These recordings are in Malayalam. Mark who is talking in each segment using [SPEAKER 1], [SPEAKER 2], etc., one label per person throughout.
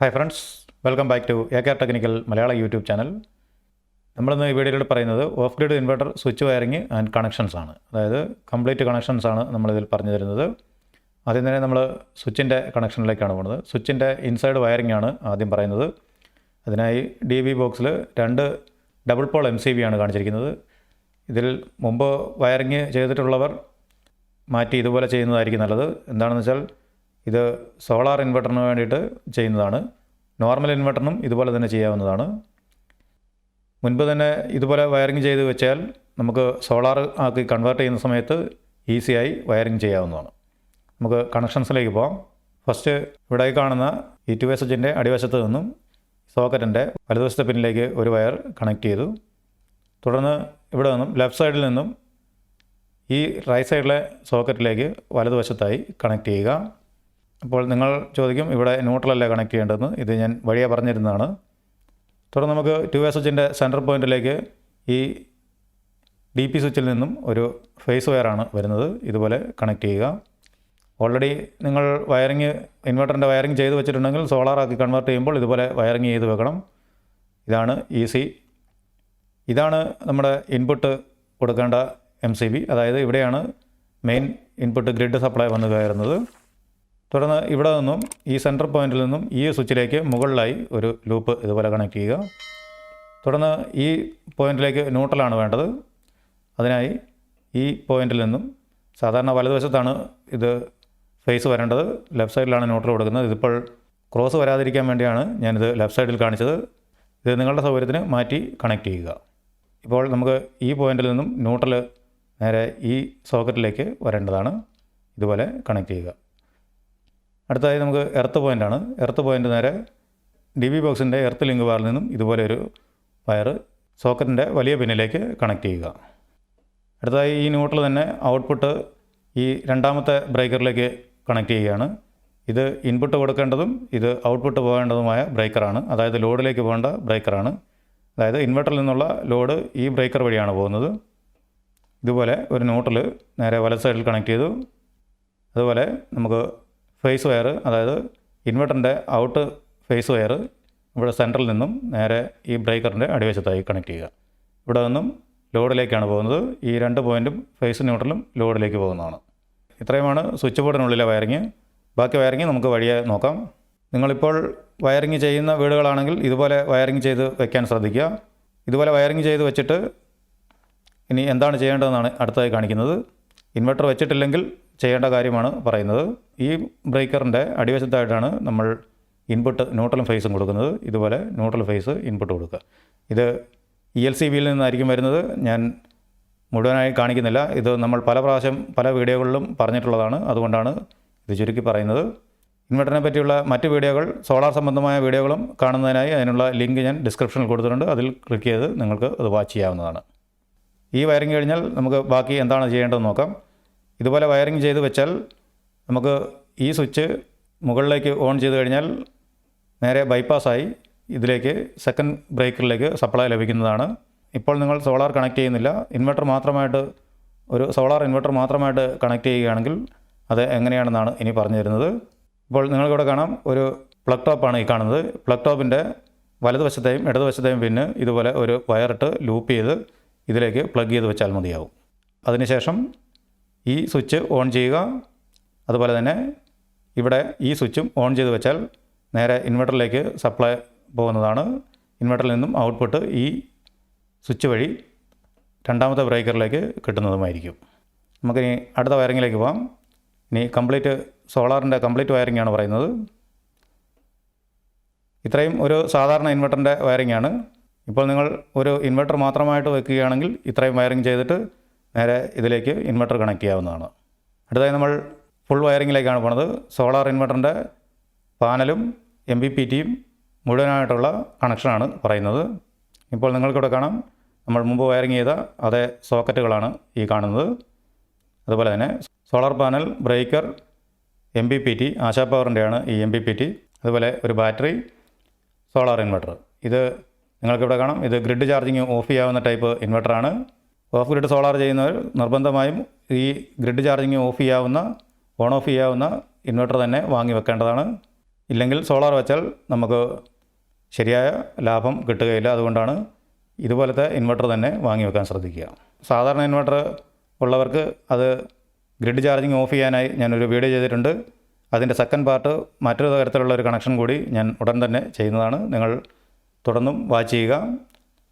[SPEAKER 1] Hi friends, welcome back to akrtechnical Malayalam YouTube channel. നമ്മളിന്ന് ഈ വീഡിയോയിൽ പറയുന്നത് off grid inverter switch wiring and connections ആണ്. അതായത് കംപ്ലീറ്റ് കണക്ഷൻസ് ആണ് നമ്മളിതിൽ പറഞ്ഞു തരുന്നത്. ആദ്യം തന്നെ നമ്മൾ സ്വിച്ചിൻ്റെ കണക്ഷനിലേക്കാണ് പോകുന്നത്. സ്വിച്ചിൻ്റെ ഇൻസൈഡ് വയറിംഗ് ആണ് ആദ്യം പറയുന്നത്. അതിനായി DB ബോക്സിൽ 2 ഡബിൾ പോൾ MCB ആണ് കാണിച്ചിരിക്കുന്നത്. ഇതിൽ മുമ്പ് വയറിംഗ് ചെയ്തിട്ടുള്ളവർ മാറ്റി ഇതുപോലെ ചെയ്യുന്നതായിരിക്കും നല്ലത്. എന്താണെന്ന് വെച്ചാൽ ഇത് സോളാർ ഇൻവെർട്ടറിന് വേണ്ടിയിട്ട് ചെയ്യുന്നതാണ്. നോർമൽ ഇൻവെർട്ടറിനും ഇതുപോലെ തന്നെ ചെയ്യാവുന്നതാണ്. മുൻപ് തന്നെ ഇതുപോലെ വയറിംഗ് ചെയ്ത് വെച്ചാൽ നമുക്ക് സോളാർ ആക്കി കൺവേർട്ട് ചെയ്യുന്ന സമയത്ത് ഈസിയായി വയറിംഗ് ചെയ്യാവുന്നതാണ്. നമുക്ക് കണക്ഷൻസിലേക്ക് പോകാം. ഫസ്റ്റ് ഇവിടെ കാണുന്ന ഈ 2 സ്വിച്ചിൻ്റെ അടിവശത്ത് നിന്നും സോക്കറ്റിൻ്റെ വലതുവശത്തെ പിന്നിലേക്ക് ഒരു വയർ കണക്ട് ചെയ്തു. തുടർന്ന് ഇവിടെ നിന്നും ലെഫ്റ്റ് സൈഡിൽ നിന്നും ഈ റൈറ്റ് സൈഡിലെ സോക്കറ്റിലേക്ക് വലതുവശത്തായി കണക്ട് ചെയ്യുക. അപ്പോൾ നിങ്ങൾ ചോദിക്കും, ഇവിടെ ന്യൂട്രലല്ലേ കണക്ട് ചെയ്യേണ്ടതെന്ന്. ഇത് ഞാൻ വഴിയെ പറഞ്ഞിരുന്നതാണ്. തുടർന്ന് നമുക്ക് 2 സ്വിച്ചിൻ്റെ സെൻറ്റർ പോയിൻറ്റിലേക്ക് ഈ DP സ്വിച്ചിൽ നിന്നും ഒരു ഫേസ് വയറാണ് വരുന്നത്. ഇതുപോലെ കണക്ട് ചെയ്യുക. ഓൾറെഡി നിങ്ങൾ ഇൻവെർട്ടറിൻ്റെ വയറിംഗ് ചെയ്ത് വെച്ചിട്ടുണ്ടെങ്കിൽ സോളാറാക്കി കൺവേർട്ട് ചെയ്യുമ്പോൾ ഇതുപോലെ വയറിംഗ് ചെയ്ത് വെക്കണം. ഇതാണ് ഈസി. ഇതാണ് നമ്മുടെ ഇൻപുട്ട് കൊടുക്കേണ്ട MCB. അതായത് ഇവിടെയാണ് മെയിൻ ഇൻപുട്ട് ഗ്രിഡ് സപ്ലൈ വന്ന് കയറുന്നത്. തുടർന്ന് ഇവിടെ നിന്നും ഈ സെൻറ്റർ പോയിൻറ്റിൽ നിന്നും ഈ സ്വിച്ചിലേക്ക് മുകളിലായി ഒരു ലൂപ്പ് ഇതുപോലെ കണക്ട് ചെയ്യുക. തുടർന്ന് ഈ പോയിൻറ്റിലേക്ക് ന്യൂട്രലാണ് വേണ്ടത്. അതിനായി ഈ പോയിൻറ്റിൽ നിന്നും സാധാരണ വലതുവശത്താണ് ഇത് ഫേസ് വരേണ്ടത്, ലെഫ്റ്റ് സൈഡിലാണ് ന്യൂട്രൽ കൊടുക്കുന്നത്. ഇതിപ്പോൾ ക്രോസ് വരാതിരിക്കാൻ വേണ്ടിയാണ് ഞാനിത് ലെഫ്റ്റ് സൈഡിൽ കാണിച്ചത്. ഇത് നിങ്ങളുടെ സൗകര്യത്തിന് മാറ്റി കണക്ട് ചെയ്യുക. ഇപ്പോൾ നമുക്ക് ഈ പോയിൻറ്റിൽ നിന്നും ന്യൂട്രൽ നേരെ ഈ സോക്കറ്റിലേക്ക് വരേണ്ടതാണ്. ഇതുപോലെ കണക്ട് ചെയ്യുക. അടുത്തതായി നമുക്ക് എർത്ത് പോയിൻ്റാണ്. എർത്ത് പോയിൻ്റ് നേരെ DB ബോക്സിൻ്റെ എർത്ത് ലിങ്ക് ബാറിൽ നിന്നും ഇതുപോലെ ഒരു വയർ സോക്കറ്റിൻ്റെ വലിയ പിന്നിലേക്ക് കണക്ട് ചെയ്യുക. അടുത്തതായി ഈ ന്യൂട്രൽ തന്നെ ഔട്ട്പുട്ട് ഈ രണ്ടാമത്തെ ബ്രേക്കറിലേക്ക് കണക്ട് ചെയ്യുകയാണ്. ഇത് ഇൻപുട്ട് കൊടുക്കേണ്ടതും ഇത് ഔട്ട്പുട്ട് പോകേണ്ടതുമായ ബ്രേക്കറാണ്. അതായത് ലോഡിലേക്ക് പോകേണ്ട ബ്രേക്കറാണ്. അതായത് ഇൻവെർട്ടറിൽ നിന്നുള്ള ലോഡ് ഈ ബ്രേക്കർ വഴിയാണ് പോകുന്നത്. ഇതുപോലെ ഒരു ന്യൂട്രൽ നേരെ വലത് സൈഡിൽ കണക്ട് ചെയ്തു. അതുപോലെ നമുക്ക് ഫേസ് വയർ, അതായത് ഇൻവെർട്ടറിൻ്റെ ഔട്ട് ഫേസ് വയർ ഇവിടെ സെൻറ്ററിൽ നിന്നും നേരെ ഈ ബ്രേക്കറിൻ്റെ അടിവശത്തായി കണക്ട് ചെയ്യുക. ഇവിടെ നിന്നും ലോഡിലേക്കാണ് പോകുന്നത്. ഈ 2 പോയിൻറ്റും ഫേസ് ന്യൂട്രലും ലോഡിലേക്ക് പോകുന്നതാണ്. ഇത്രയുമാണ് സ്വിച്ച് ബോർഡിനുള്ളിലെ വയറിങ്. ബാക്കി വയറിങ് നമുക്ക് വഴിയെ നോക്കാം. നിങ്ങളിപ്പോൾ വയറിങ് ചെയ്യുന്ന വീടുകളാണെങ്കിൽ ഇതുപോലെ വയറിങ് ചെയ്ത് വെക്കാൻ ശ്രദ്ധിക്കുക. ഇതുപോലെ വയറിങ് ചെയ്ത് വെച്ചിട്ട് ഇനി എന്താണ് ചെയ്യേണ്ടതെന്നാണ് അടുത്തതായി കാണിക്കുന്നത്. ഇൻവെർട്ടർ വെച്ചിട്ടില്ലെങ്കിൽ ചെയ്യേണ്ട കാര്യമാണ് പറയുന്നത്. ഈ ബ്രേക്കറിൻ്റെ അടിവശത്തായിട്ടാണ് നമ്മൾ ഇൻപുട്ട് ന്യൂട്രലും ഫേസും കൊടുക്കുന്നത്. ഇതുപോലെ ന്യൂട്രൽ ഫേസ് ഇൻപുട്ട് കൊടുക്കുക. ഇത് ELCBയിൽ നിന്നായിരിക്കും വരുന്നത്. ഞാൻ മുഴുവനായി കാണിക്കുന്നില്ല. ഇത് നമ്മൾ പല പ്രാവശ്യം പല വീഡിയോകളിലും പറഞ്ഞിട്ടുള്ളതാണ്. അതുകൊണ്ടാണ് ഇത് ചുരുക്കി പറയുന്നത്. ഇൻവെർട്ടറിനെ പറ്റിയുള്ള മറ്റ് വീഡിയോകൾ, സോളാർ സംബന്ധമായ വീഡിയോകളും കാണുന്നതിനായി അതിനുള്ള ലിങ്ക് ഞാൻ ഡിസ്ക്രിപ്ഷനിൽ കൊടുത്തിട്ടുണ്ട്. അതിൽ ക്ലിക്ക് ചെയ്ത് നിങ്ങൾക്ക് അത് വാച്ച് ചെയ്യാവുന്നതാണ്. ഈ വയറിംഗ് കഴിഞ്ഞാൽ നമുക്ക് ബാക്കി എന്താണ് ചെയ്യേണ്ടതെന്ന് നോക്കാം. ഇതുപോലെ വയറിംഗ് ചെയ്ത് വെച്ചാൽ നമുക്ക് ഈ സ്വിച്ച് മുകളിലേക്ക് ഓൺ ചെയ്ത് കഴിഞ്ഞാൽ നേരെ ബൈപ്പാസായി ഇതിലേക്ക് സെക്കൻഡ് ബ്രേക്കറിലേക്ക് സപ്ലൈ ലഭിക്കുന്നതാണ്. ഇപ്പോൾ നിങ്ങൾ സോളാർ കണക്ട് ചെയ്യുന്നില്ല, ഒരു സോളാർ ഇൻവെർട്ടർ മാത്രമായിട്ട് കണക്ട് ചെയ്യുകയാണെങ്കിൽ അത് എങ്ങനെയാണെന്നാണ് ഇനി പറഞ്ഞു തരുന്നത്. ഇപ്പോൾ നിങ്ങൾക്കിവിടെ കാണാം, ഒരു പ്ലഗ് ടോപ്പാണ് ഈ കാണുന്നത്. പ്ലഗ് ടോപ്പിൻ്റെ വലതുവശത്തെയും ഇടതുവശത്തെയും പിന്ന് ഇതുപോലെ ഒരു വയറിട്ട് ലൂപ്പ് ചെയ്ത് ഇതിലേക്ക് പ്ലഗ് ചെയ്ത് വെച്ചാൽ മതിയാവും. അതിനുശേഷം ഈ സ്വിച്ച് ഓൺ ചെയ്യുക. അതുപോലെ തന്നെ ഇവിടെ ഈ സ്വിച്ചും ഓൺ ചെയ്ത് വെച്ചാൽ നേരെ ഇൻവെർട്ടറിലേക്ക് സപ്ലൈ പോകുന്നതാണ്. ഇൻവെർട്ടറിൽ നിന്നും ഔട്ട്പുട്ട് ഈ സ്വിച്ച് വഴി രണ്ടാമത്തെ ബ്രേക്കറിലേക്ക് കിട്ടുന്നതുമായിരിക്കും. നമുക്കിനി അടുത്ത വയറിങ്ങിലേക്ക് പോകാം. ഇനി സോളാറിൻ്റെ കംപ്ലീറ്റ് വയറിംഗ് ആണ് പറയുന്നത്. ഇത്രയും ഒരു സാധാരണ ഇൻവെർട്ടറിൻ്റെ വയറിംഗ് ആണ്. ഇപ്പോൾ നിങ്ങൾ ഒരു ഇൻവെർട്ടർ മാത്രമായിട്ട് വെക്കുകയാണെങ്കിൽ ഇത്രയും വയറിംഗ് ചെയ്തിട്ട് നേരെ ഇതിലേക്ക് ഇൻവെർട്ടർ കണക്ട് ചെയ്യാവുന്നതാണ്. അടുത്തതായി നമ്മൾ ഫുൾ വയറിങ്ങിലേക്കാണ് പോകുന്നത്. സോളാർ ഇൻവെർട്ടറിൻ്റെ പാനലും MPPTയും മുഴുവനായിട്ടുള്ള കണക്ഷനാണ് പറയുന്നത്. ഇപ്പോൾ നിങ്ങൾക്കിവിടെ കാണാം, നമ്മൾ മുമ്പ് വയറിംഗ് ചെയ്ത അതേ സോക്കറ്റുകളാണ് ഈ കാണുന്നത്. അതുപോലെ തന്നെ solar panel, breaker, MPPT, Asha പവറിൻ്റെയാണ് ഈ MPPT. അതുപോലെ ഒരു ബാറ്ററി, സോളാർ ഇൻവെർട്ടർ. ഇത് നിങ്ങൾക്കിവിടെ കാണാം, ഇത് ഗ്രിഡ് ചാർജിങ് ഓഫ് ചെയ്യാവുന്ന ടൈപ്പ് ഇൻവെർട്ടറാണ്. ഓഫ് ഗ്രിഡ് സോളാർ ചെയ്യുന്നവർ നിർബന്ധമായും ഈ ഗ്രിഡ് ചാർജിങ് ഓൺ ഓഫ് ചെയ്യാവുന്ന ഇൻവെർട്ടർ തന്നെ വാങ്ങി വെക്കേണ്ടതാണ്. ഇല്ലെങ്കിൽ സോളാർ വെച്ചാൽ നമുക്ക് ശരിയായ ലാഭം കിട്ടുകയില്ല. അതുകൊണ്ടാണ് ഇതുപോലത്തെ ഇൻവെർട്ടർ തന്നെ വാങ്ങി വെക്കാൻ ശ്രദ്ധിക്കുക. സാധാരണ ഇൻവെർട്ടർ ഉള്ളവർക്ക് അത് ഗ്രിഡ് ചാർജിങ് ഓഫ് ചെയ്യാനായി ഞാനൊരു വീഡിയോ ചെയ്തിട്ടുണ്ട്. അതിൻ്റെ സെക്കൻഡ് പാർട്ട് മറ്റൊരു തരത്തിലുള്ള ഒരു കണക്ഷൻ കൂടി ഞാൻ ഉടൻ തന്നെ ചെയ്യുന്നതാണ്. നിങ്ങൾ തുടർന്നും വാച്ച് ചെയ്യുക.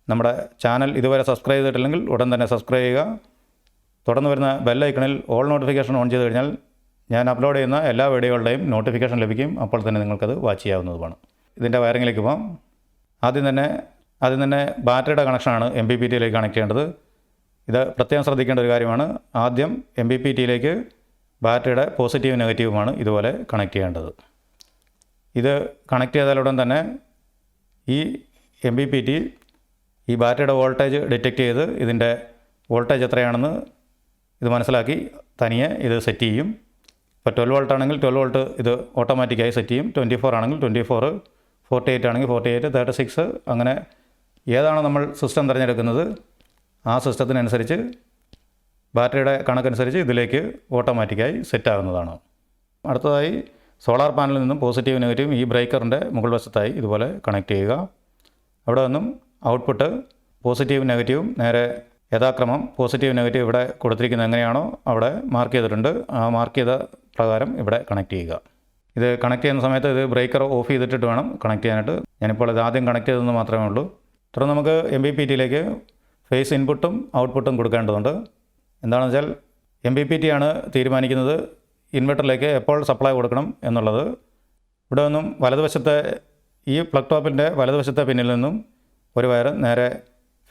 [SPEAKER 1] നമ്മുടെ ചാനൽ ഇതുവരെ സബ്സ്ക്രൈബ് ചെയ്തിട്ടില്ലെങ്കിൽ ഉടൻ തന്നെ സബ്സ്ക്രൈബ് ചെയ്യുക. തുടർന്ന് വരുന്ന ബെല്ലൈക്കണിൽ ഓൾ നോട്ടിഫിക്കേഷൻ ഓൺ ചെയ്ത് കഴിഞ്ഞാൽ ഞാൻ അപ്ലോഡ് ചെയ്യുന്ന എല്ലാ വീഡിയോകളുടെയും നോട്ടിഫിക്കേഷൻ ലഭിക്കും. അപ്പോൾ തന്നെ നിങ്ങൾക്കത് വാച്ച് ചെയ്യാവുന്നതുമാണ്. ഇതിൻ്റെ വയറിങ്ങിലേക്ക് പോകാം. ആദ്യം തന്നെ ബാറ്ററിയുടെ കണക്ഷനാണ് MPPTയിലേക്ക് കണക്ട് ചെയ്യേണ്ടത്. ഇത് പ്രത്യേകം ശ്രദ്ധിക്കേണ്ട ഒരു കാര്യമാണ്. ആദ്യം MPPTയിലേക്ക് ബാറ്ററിയുടെ പോസിറ്റീവ് നെഗറ്റീവുമാണ് ഇതുപോലെ കണക്ട് ചെയ്യേണ്ടത്. ഇത് കണക്ട് ചെയ്താലുടൻ തന്നെ ഈ MPPT ഈ ബാറ്ററിയുടെ വോൾട്ടേജ് ഡിറ്റക്റ്റ് ചെയ്ത് ഇതിൻ്റെ വോൾട്ടേജ് എത്രയാണെന്ന് ഇത് മനസ്സിലാക്കി തനിയെ ഇത് സെറ്റ് ചെയ്യും. ഇപ്പോൾ 12 വോൾട്ട് ആണെങ്കിൽ 12 വോൾട്ട് ഇത് ഓട്ടോമാറ്റിക്കായി സെറ്റ് ചെയ്യും. 24 ആണെങ്കിൽ 24, 48 ആണെങ്കിൽ 48, 36 അങ്ങനെ ഏതാണ് നമ്മൾ സിസ്റ്റം തിരഞ്ഞെടുക്കുന്നത് ആ സിസ്റ്റത്തിനനുസരിച്ച് ബാറ്ററിയുടെ കണക്കനുസരിച്ച് ഇതിലേക്ക് ഓട്ടോമാറ്റിക്കായി സെറ്റ് ആകുന്നതാണ്. അടുത്തതായി സോളാർ പാനലിൽ നിന്നും പോസിറ്റീവ് നെഗറ്റീവ് ഈ ബ്രേക്കറിൻ്റെ മുകൾ വശത്തായി ഇതുപോലെ കണക്ട് ചെയ്യുക. അവിടെ നിന്നും ഔട്ട്പുട്ട് പോസിറ്റീവ് നെഗറ്റീവും നേരെ യഥാക്രമം പോസിറ്റീവ് നെഗറ്റീവ് ഇവിടെ കൊടുത്തിരിക്കുന്നത് എങ്ങനെയാണോ അവിടെ മാർക്ക് ചെയ്തിട്ടുണ്ട്. ആ മാർക്ക് ചെയ്ത പ്രകാരം ഇവിടെ കണക്ട് ചെയ്യുക. ഇത് കണക്ട് ചെയ്യുന്ന സമയത്ത് ഇത് ബ്രേക്കർ ഓഫ് ചെയ്തിട്ടിട്ട് വേണം കണക്ട് ചെയ്യാനായിട്ട്. ഞാനിപ്പോൾ ഇത് ആദ്യം കണക്ട് ചെയ്തതെന്ന് മാത്രമേ ഉള്ളൂ. തുടർന്ന് നമുക്ക് MPPTയിലേക്ക് ഫേസ് ഇൻപുട്ടും ഔട്ട്പുട്ടും കൊടുക്കേണ്ടതുണ്ട്. എന്താണെന്ന് വെച്ചാൽ MPPT ആണ് തീരുമാനിക്കുന്നത് ഇൻവെർട്ടറിലേക്ക് എപ്പോൾ സപ്ലൈ കൊടുക്കണം എന്നുള്ളത്. ഇവിടെ നിന്നും വലതുവശത്തെ ഈ പ്ലഗ് ടോപ്പിൻ്റെ വലതുവശത്തെ പിന്നിൽ നിന്നും ഒരു വയർ നേരെ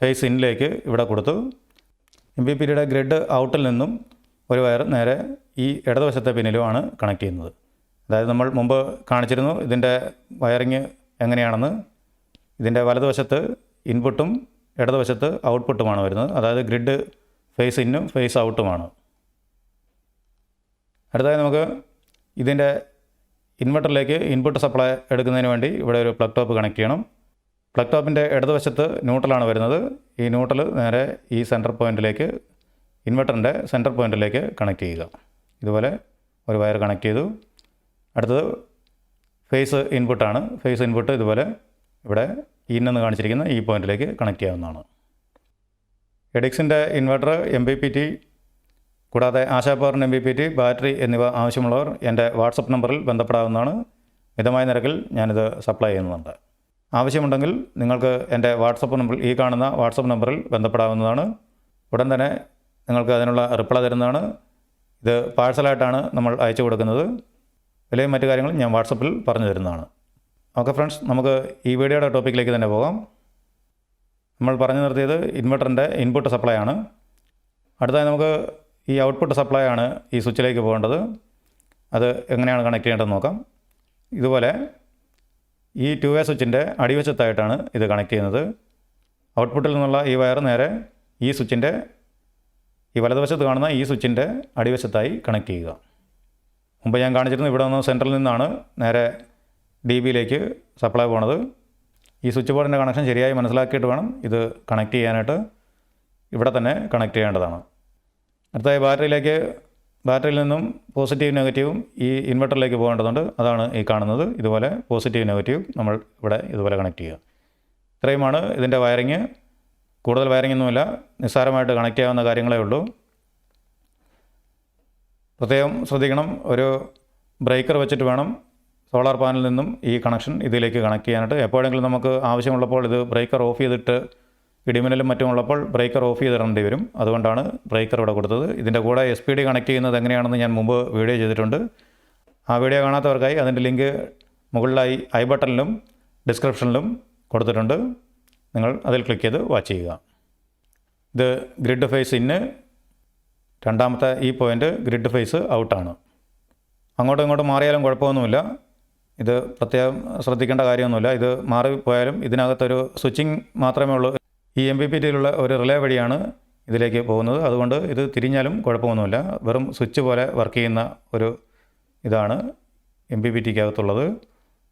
[SPEAKER 1] ഫേസ് ഇന്നിലേക്ക് ഇവിടെ കൊടുത്തു. MPPTയുടെ ഗ്രിഡ് ഔട്ടിൽ നിന്നും ഒരു വയർ നേരെ ഈ ഇടതുവശത്തെ പിന്നിലുമാണ് കണക്ട് ചെയ്യുന്നത്. അതായത് നമ്മൾ മുമ്പ് കാണിച്ചിരുന്നു ഇതിൻ്റെ വയറിങ് എങ്ങനെയാണെന്ന്. ഇതിൻ്റെ വലതുവശത്ത് ഇൻപുട്ടും ഇടതുവശത്ത് ഔട്ട്പുട്ടുമാണ് വരുന്നത്. അതായത് ഗ്രിഡ് ഫേസ് ഇന്നും ഫേസ് ഔട്ടുമാണ്. അടുത്തതായി നമുക്ക് ഇതിൻ്റെ ഇൻവെർട്ടറിലേക്ക് ഇൻപുട്ട് സപ്ലൈ എടുക്കുന്നതിന് വേണ്ടി ഇവിടെ ഒരു പ്ലഗ് ടോപ്പ് കണക്ട് ചെയ്യണം. പ്ലഗ് ടോപ്പിൻ്റെ ഇടതുവശത്ത് ന്യൂട്രലാണ് വരുന്നത്. ഈ ന്യൂട്രൽ നേരെ ഈ സെൻറ്റർ പോയിൻറ്റിലേക്ക് ഇൻവെർട്ടറിൻ്റെ സെൻറ്റർ പോയിൻറ്റിലേക്ക് കണക്ട് ചെയ്യുക. ഇതുപോലെ ഒരു വയർ കണക്ട് ചെയ്തു. അടുത്തത് ഫേസ് ഇൻപുട്ടാണ്. ഫേസ് ഇൻപുട്ട് ഇതുപോലെ ഇവിടെ ഇന്നെന്ന് കാണിച്ചിരിക്കുന്ന ഈ പോയിൻറ്റിലേക്ക് കണക്ട് ചെയ്യാവുന്നതാണ്. EDIXൻ്റെ ഇൻവെർട്ടർ MPPT കൂടാതെ ആശാപവറിൻ്റെ MPPT ബാറ്ററി എന്നിവ ആവശ്യമുള്ളവർ എൻ്റെ വാട്സപ്പ് നമ്പറിൽ ബന്ധപ്പെടാവുന്നതാണ്. മിതമായ നിരക്കിൽ ഞാനിത് സപ്ലൈ ചെയ്യുന്നുണ്ട്. ആവശ്യമുണ്ടെങ്കിൽ നിങ്ങൾക്ക് എൻ്റെ വാട്സപ്പ് നമ്പറിൽ ഈ കാണുന്ന വാട്സപ്പ് നമ്പറിൽ ബന്ധപ്പെടാവുന്നതാണ്. ഉടൻ തന്നെ നിങ്ങൾക്ക് അതിനുള്ള റിപ്ലൈ തരുന്നതാണ്. ഇത് പാഴ്സലായിട്ടാണ് നമ്മൾ അയച്ചു കൊടുക്കുന്നത്. വിലയും മറ്റു കാര്യങ്ങളും ഞാൻ വാട്സപ്പിൽ പറഞ്ഞു തരുന്നതാണ്. ഓക്കെ ഫ്രണ്ട്സ്, നമുക്ക് ഈ വീഡിയോയുടെ ടോപ്പിക്കിലേക്ക് തന്നെ പോകാം. നമ്മൾ പറഞ്ഞു നിർത്തിയത് ഇൻവെർട്ടറിൻ്റെ ഇൻപുട്ട് സപ്ലൈ ആണ്. അടുത്തായി നമുക്ക് ഈ ഔട്ട്പുട്ട് സപ്ലൈ ആണ് ഈ സ്വിച്ചിലേക്ക് പോകേണ്ടത്. അത് എങ്ങനെയാണ് കണക്ട് ചെയ്യേണ്ടതെന്ന് നോക്കാം. ഇതുപോലെ ഈ 2-വേ സ്വിച്ചിൻ്റെ അടിവശത്തായിട്ടാണ് ഇത് കണക്ട് ചെയ്യുന്നത്. ഔട്ട്പുട്ടിൽ നിന്നുള്ള ഈ വയർ നേരെ ഈ സ്വിച്ചിൻ്റെ ഈ വലതുവശത്ത് കാണുന്ന ഈ സ്വിച്ചിൻ്റെ അടിവശത്തായി കണക്ട് ചെയ്യുക. മുമ്പ് ഞാൻ കാണിച്ചിരുന്നു ഇവിടെ നിന്ന് സെൻറ്ററിൽ നിന്നാണ് നേരെ DBയിലേക്ക് സപ്ലൈ പോണത്. ഈ സ്വിച്ച് ബോർഡിൻ്റെ കണക്ഷൻ ശരിയായി മനസ്സിലാക്കിയിട്ട് വേണം ഇത് കണക്ട് ചെയ്യാനായിട്ട്. ഇവിടെ തന്നെ കണക്ട് ചെയ്യേണ്ടതാണ്. അടുത്തായി ബാറ്ററിയിൽ നിന്നും പോസിറ്റീവ് നെഗറ്റീവും ഈ ഇൻവെർട്ടറിലേക്ക് പോകേണ്ടതുണ്ട്. അതാണ് ഈ കാണുന്നത്. ഇതുപോലെ പോസിറ്റീവ് നെഗറ്റീവ് നമ്മൾ ഇവിടെ ഇതുപോലെ കണക്ട് ചെയ്യുക. ഇത്രയുമാണ് ഇതിൻ്റെ വയറിങ്. കൂടുതൽ വയറിംഗ് ഒന്നുമില്ല, നിസ്സാരമായിട്ട് കണക്ട് ചെയ്യാവുന്ന കാര്യങ്ങളേ ഉള്ളൂ. പ്രത്യേകം ശ്രദ്ധിക്കണം, ഒരു ബ്രേക്കർ വെച്ചിട്ട് വേണം സോളാർ പാനലിൽ നിന്നും ഈ കണക്ഷൻ ഇതിലേക്ക് കണക്ട് ചെയ്യാനായിട്ട്. എപ്പോഴെങ്കിലും നമുക്ക് ആവശ്യമുള്ളപ്പോൾ ഇത് ബ്രേക്കർ ഓഫ് ചെയ്തിട്ട് ഇടിമിന്നലും മറ്റും ഉള്ളപ്പോൾ ബ്രേക്കർ ഓഫ് ചെയ്തിടേണ്ടി വരും. അതുകൊണ്ടാണ് ബ്രേക്കർ ഇവിടെ കൊടുത്തത്. ഇതിൻ്റെ കൂടെ SPD കണക്ട് ചെയ്യുന്നത് എങ്ങനെയാണെന്ന് ഞാൻ മുമ്പ് വീഡിയോ ചെയ്തിട്ടുണ്ട്. ആ വീഡിയോ കാണാത്തവർക്കായി അതിൻ്റെ ലിങ്ക് മുകളിലായി ഐ ബട്ടണിലും ഡിസ്ക്രിപ്ഷനിലും കൊടുത്തിട്ടുണ്ട്. നിങ്ങൾ അതിൽ ക്ലിക്ക് ചെയ്ത് വാച്ച് ചെയ്യുക. ഇത് ഗ്രിഡ് ഫേസ് ഇന്ന്, രണ്ടാമത്തെ ഈ പോയിൻ്റ് ഗ്രിഡ് ഫേസ് ഔട്ടാണ്. അങ്ങോട്ടും ഇങ്ങോട്ടും മാറിയാലും കുഴപ്പമൊന്നുമില്ല. ഇത് പ്രത്യേകം ശ്രദ്ധിക്കേണ്ട കാര്യമൊന്നുമില്ല. ഇത് മാറിപ്പോയാലും ഇതിനകത്തൊരു സ്വിച്ചിങ് മാത്രമേ ഉള്ളൂ. ഈ MPPTയിലുള്ള ഒരു റിലേ വഴിയാണ് ഇതിലേക്ക് പോകുന്നത്. അതുകൊണ്ട് ഇത് തിരിഞ്ഞാലും കുഴപ്പമൊന്നുമില്ല. വെറും സ്വിച്ച് പോലെ വർക്ക് ചെയ്യുന്ന ഒരു ഇതാണ് MPPTക്കകത്തുള്ളത്.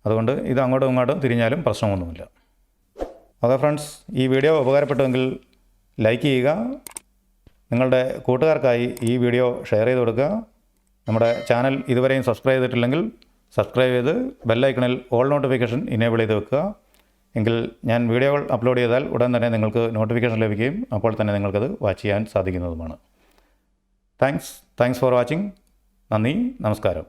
[SPEAKER 1] അതുകൊണ്ട് ഇത് അങ്ങോട്ടും ഇങ്ങോട്ടും തിരിഞ്ഞാലും പ്രശ്നമൊന്നുമില്ല. ഓക്കെ ഫ്രണ്ട്സ്, ഈ വീഡിയോ ഉപകാരപ്പെട്ടുവെങ്കിൽ ലൈക്ക് ചെയ്യുക. നിങ്ങളുടെ കൂട്ടുകാർക്കായി ഈ വീഡിയോ ഷെയർ ചെയ്ത് കൊടുക്കുക. നമ്മുടെ ചാനൽ ഇതുവരെയും സബ്സ്ക്രൈബ് ചെയ്തിട്ടില്ലെങ്കിൽ സബ്സ്ക്രൈബ് ചെയ്ത് ബെല്ലൈക്കണിൽ ഓൾ നോട്ടിഫിക്കേഷൻ ഇനേബിൾ ചെയ്ത് വെക്കുക. എങ്കിൽ ഞാൻ വീഡിയോകൾ അപ്ലോഡ് ചെയ്താൽ ഉടൻ തന്നെ നിങ്ങൾക്ക് നോട്ടിഫിക്കേഷൻ ലഭിക്കുകയും അപ്പോൾ തന്നെ നിങ്ങൾക്കത് വാച്ച് ചെയ്യാൻ സാധിക്കുന്നതുമാണ്. Thanks for watching. നന്ദി, നമസ്കാരം.